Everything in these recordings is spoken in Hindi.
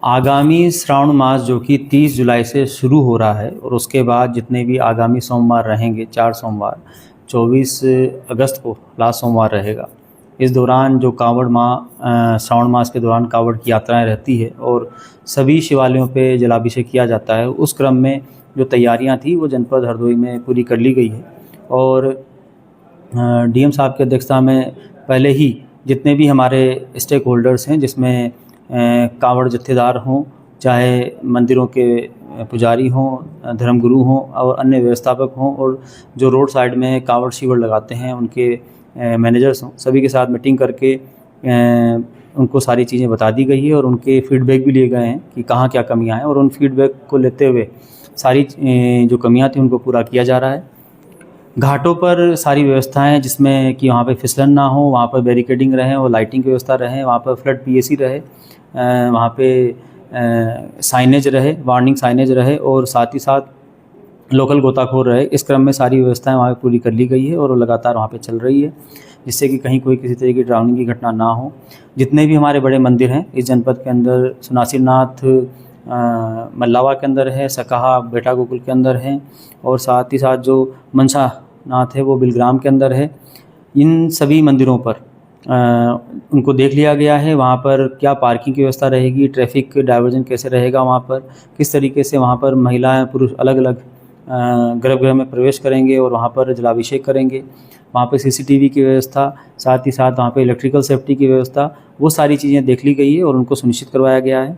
आगामी श्रावण मास जो कि 30 जुलाई से शुरू हो रहा है और उसके बाद जितने भी आगामी सोमवार रहेंगे, 4 सोमवार, 24 अगस्त को लास्ट सोमवार रहेगा। इस दौरान जो कांवड़ श्रावण मास के दौरान कांवड़ की यात्राएं रहती है और सभी शिवालयों पे जलाभिषेक किया जाता है। उस क्रम में जो तैयारियां थी वो जनपद हरदोई में पूरी कर ली गई है और डीएम साहब की अध्यक्षता में पहले ही जितने भी हमारे स्टेक होल्डर्स हैं, जिसमें कांवड़ जत्थेदार हों, चाहे मंदिरों के पुजारी हों, धर्मगुरु हों और अन्य व्यवस्थापक हों, और जो रोड साइड में कांवड़ शिविर लगाते हैं उनके मैनेजर्स हों, सभी के साथ मीटिंग करके उनको सारी चीज़ें बता दी गई है और उनके फीडबैक भी लिए गए हैं कि कहाँ क्या कमियां हैं, और उन फीडबैक को लेते हुए सारी जो कमियां थी उनको पूरा किया जा रहा है। घाटों पर सारी व्यवस्थाएं, जिसमें कि वहाँ पे फिसलन ना हो, वहाँ पर बैरिकेडिंग रहे और लाइटिंग की व्यवस्था रहे, वहाँ पर फ्लड पीएसी रहे, वहाँ पे साइनेज रहे, वार्निंग साइनेज रहे और साथ ही साथ लोकल गोताखोर रहे। इस क्रम में सारी व्यवस्थाएं वहाँ पर पूरी कर ली गई है और लगातार वहाँ पे चल रही है, जिससे कि कहीं कोई किसी तरह की ड्राउनिंग की घटना ना हो। जितने भी हमारे बड़े मंदिर हैं इस जनपद के अंदर, सुनासीनाथ मल्लावा के अंदर है, सकाहा बेटा गोकुल के अंदर है, और साथ ही साथ जो मनसा नाथ है वो बिलग्राम के अंदर है। इन सभी मंदिरों पर उनको देख लिया गया है, वहाँ पर क्या पार्किंग की व्यवस्था रहेगी, ट्रैफिक डाइवर्जन कैसे रहेगा, वहाँ पर किस तरीके से वहाँ पर महिलाएं पुरुष अलग अलग गर्भगृह में प्रवेश करेंगे और वहाँ पर जलाभिषेक करेंगे, वहाँ पर सीसीटीवी की व्यवस्था, साथ ही साथ वहाँ पर इलेक्ट्रिकल सेफ्टी की व्यवस्था, वो सारी चीज़ें देख ली गई है और उनको सुनिश्चित करवाया गया है।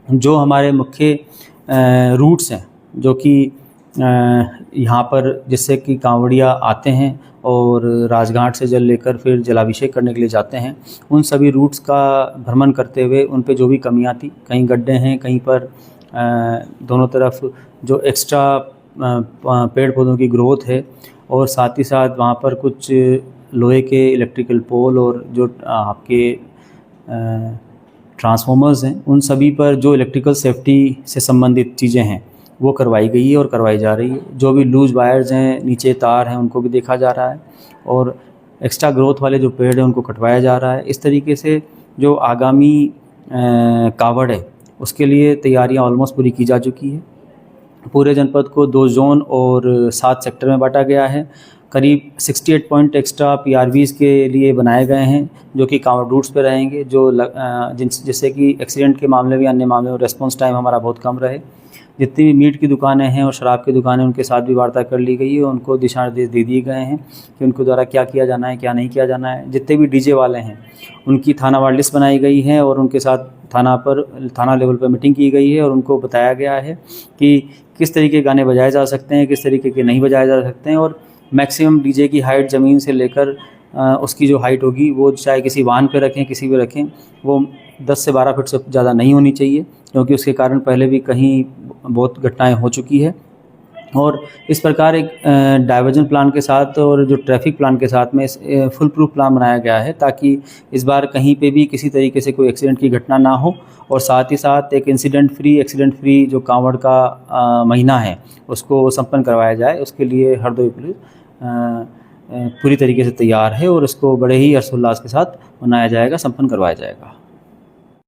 जो हमारे मुख्य रूट्स हैं जो कि यहाँ पर जिससे कि कांवड़िया आते हैं और राजघाट से जल लेकर फिर जलाभिषेक करने के लिए जाते हैं, उन सभी रूट्स का भ्रमण करते हुए उन पे जो भी कमियां थी, कहीं गड्ढे हैं, कहीं पर दोनों तरफ जो एक्स्ट्रा पेड़ पौधों की ग्रोथ है, और साथ ही साथ वहाँ पर कुछ लोहे के इलेक्ट्रिकल पोल और जो आपके ट्रांसफार्मर्स हैं, उन सभी पर जो इलेक्ट्रिकल सेफ्टी से संबंधित चीज़ें हैं वो करवाई गई है और करवाई जा रही है। जो भी लूज वायर्स हैं, नीचे तार हैं, उनको भी देखा जा रहा है और एक्स्ट्रा ग्रोथ वाले जो पेड़ हैं उनको कटवाया जा रहा है। इस तरीके से जो आगामी कावड़ है उसके लिए तैयारियां ऑलमोस्ट पूरी की जा चुकी है। पूरे जनपद को 2 जोन और 7 सेक्टर में बांटा गया है। करीब 68 पॉइंट एक्स्ट्रा पीआरवीज़ के लिए बनाए गए हैं जो कि कांवड़ रूट्स पे रहेंगे, जो जिससे कि एक्सीडेंट के मामले भी, अन्य मामले में रेस्पॉन्स टाइम हमारा बहुत कम रहे। जितनी भी मीट की दुकानें हैं और शराब की दुकानें, उनके साथ भी वार्ता कर ली गई है, उनको दिशा निर्देश दे दिए गए हैं कि उनको द्वारा क्या किया जाना है, क्या नहीं किया जाना है। जितने भी डीजे वाले हैं उनकी थानावार लिस्ट बनाई गई है और उनके साथ थाना लेवल पर मीटिंग की गई है और उनको बताया गया है कि किस तरीके के गाने बजाए जा सकते हैं, किस तरीके के नहीं बजाए जा सकते हैं, और मैक्सिमम डीजे की हाइट ज़मीन से लेकर उसकी जो हाइट होगी वो चाहे किसी वाहन पे रखें, किसी भी रखें, वो 10 से 12 फीट से ज़्यादा नहीं होनी चाहिए, क्योंकि उसके कारण पहले भी कहीं बहुत घटनाएं हो चुकी है। और इस प्रकार एक डाइवर्जन प्लान के साथ और जो ट्रैफिक प्लान के साथ में फुल प्रूफ प्लान बनाया गया है, ताकि इस बार कहीं पे भी किसी तरीके से कोई एक्सीडेंट की घटना ना हो, और साथ ही साथ एक एक्सीडेंट फ्री जो कांवड़ का महीना है उसको संपन्न करवाया जाए। उसके लिए हरदोई पुलिस पूरी तरीके से तैयार है और इसको बड़े ही हर्षोल्लास के साथ मनाया जाएगा, संपन्न करवाया जाएगा।